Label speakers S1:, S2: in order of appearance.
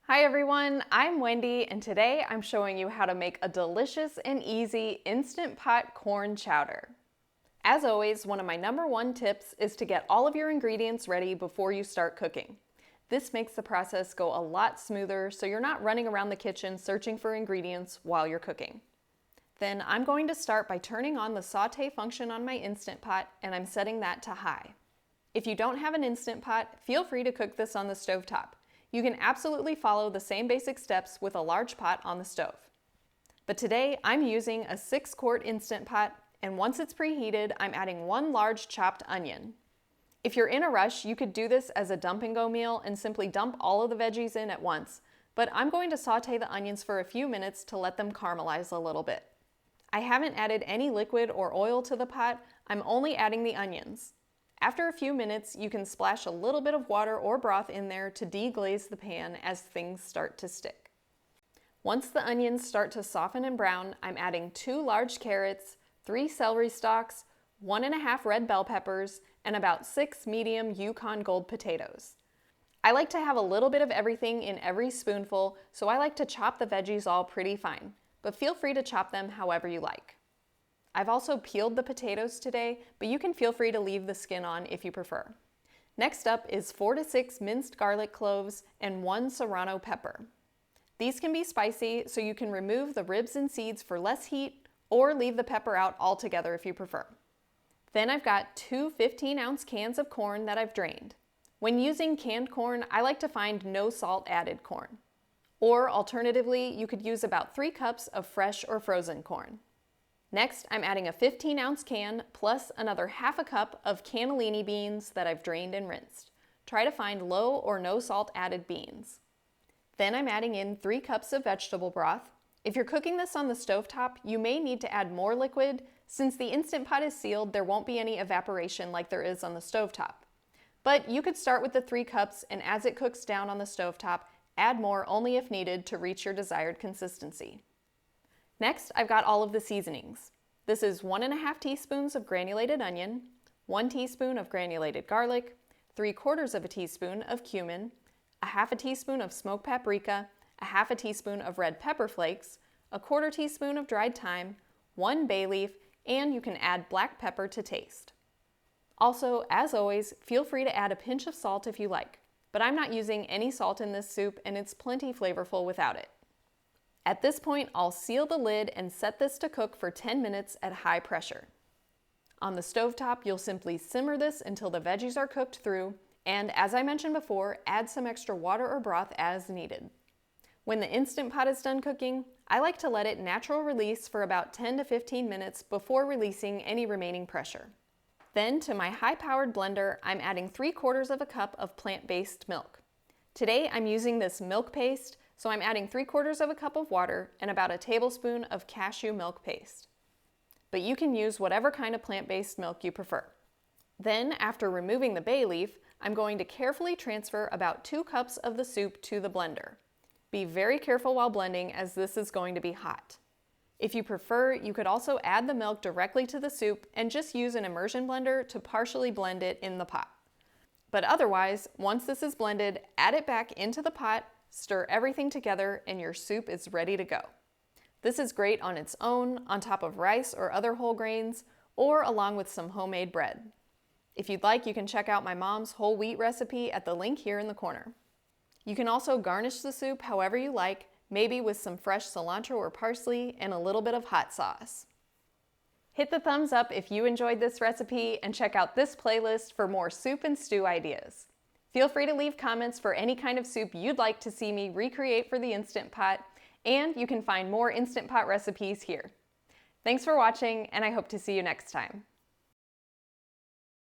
S1: Hi everyone, I'm Wendy and today I'm showing you how to make a delicious and easy Instant Pot Corn Chowder. As always, one of my #1 tips is to get all of your ingredients ready before you start cooking. This makes the process go a lot smoother so you're not running around the kitchen searching for ingredients while you're cooking. Then I'm going to start by turning on the saute function on my Instant Pot and I'm setting that to high. If you don't have an Instant Pot, feel free to cook this on the stovetop. You can absolutely follow the same basic steps with a large pot on the stove. But today I'm using a 6-quart Instant Pot, and once it's preheated, I'm adding 1 large chopped onion. If you're in a rush, you could do this as a dump and go meal and simply dump all of the veggies in at once, but I'm going to saute the onions for a few minutes to let them caramelize a little bit. I haven't added any liquid or oil to the pot, I'm only adding the onions. After a few minutes, you can splash a little bit of water or broth in there to deglaze the pan as things start to stick. Once the onions start to soften and brown, I'm adding 2 large carrots, 3 celery stalks, 1½ red bell peppers, and about 6 medium Yukon Gold potatoes. I like to have a little bit of everything in every spoonful, so I like to chop the veggies all pretty fine, but feel free to chop them however you like. I've also peeled the potatoes today, but you can feel free to leave the skin on if you prefer. Next up is 4 to 6 minced garlic cloves and 1 serrano pepper. These can be spicy, so you can remove the ribs and seeds for less heat or leave the pepper out altogether if you prefer. Then I've got 2 15-ounce cans of corn that I've drained. When using canned corn, I like to find no salt added corn. Or alternatively, you could use about 3 cups of fresh or frozen corn. Next, I'm adding a 15-ounce can plus another ½ cup of cannellini beans that I've drained and rinsed. Try to find low or no salt added beans. Then I'm adding in 3 cups of vegetable broth. If you're cooking this on the stovetop, you may need to add more liquid. Since the Instant Pot is sealed, there won't be any evaporation like there is on the stovetop. But you could start with the 3 cups and as it cooks down on the stovetop, add more only if needed to reach your desired consistency. Next, I've got all of the seasonings. This is 1½ teaspoons of granulated onion, 1 teaspoon of granulated garlic, 3/4 of a teaspoon of cumin, a ½ teaspoon of smoked paprika, a ½ teaspoon of red pepper flakes, a 1/4 teaspoon of dried thyme, 1 bay leaf, and you can add black pepper to taste. Also, as always, feel free to add a pinch of salt if you like, but I'm not using any salt in this soup and it's plenty flavorful without it. At this point, I'll seal the lid and set this to cook for 10 minutes at high pressure. On the stovetop, you'll simply simmer this until the veggies are cooked through, and as I mentioned before, add some extra water or broth as needed. When the Instant Pot is done cooking, I like to let it natural release for about 10 to 15 minutes before releasing any remaining pressure. Then to my high-powered blender, I'm adding 3/4 cup of plant-based milk. Today I'm using this milk paste, so I'm adding 3/4 cup of water and about a tablespoon of cashew milk paste. But you can use whatever kind of plant-based milk you prefer. Then, after removing the bay leaf, I'm going to carefully transfer about 2 cups of the soup to the blender. Be very careful while blending as this is going to be hot. If you prefer, you could also add the milk directly to the soup and just use an immersion blender to partially blend it in the pot. But otherwise, once this is blended, add it back into the pot, stir everything together, and your soup is ready to go. This is great on its own, on top of rice or other whole grains, or along with some homemade bread. If you'd like, you can check out my mom's whole wheat recipe at the link here in the corner. You can also garnish the soup however you like, maybe with some fresh cilantro or parsley and a little bit of hot sauce. Hit the thumbs up if you enjoyed this recipe and check out this playlist for more soup and stew ideas. Feel free to leave comments for any kind of soup you'd like to see me recreate for the Instant Pot, and you can find more Instant Pot recipes here. Thanks for watching, and I hope to see you next time.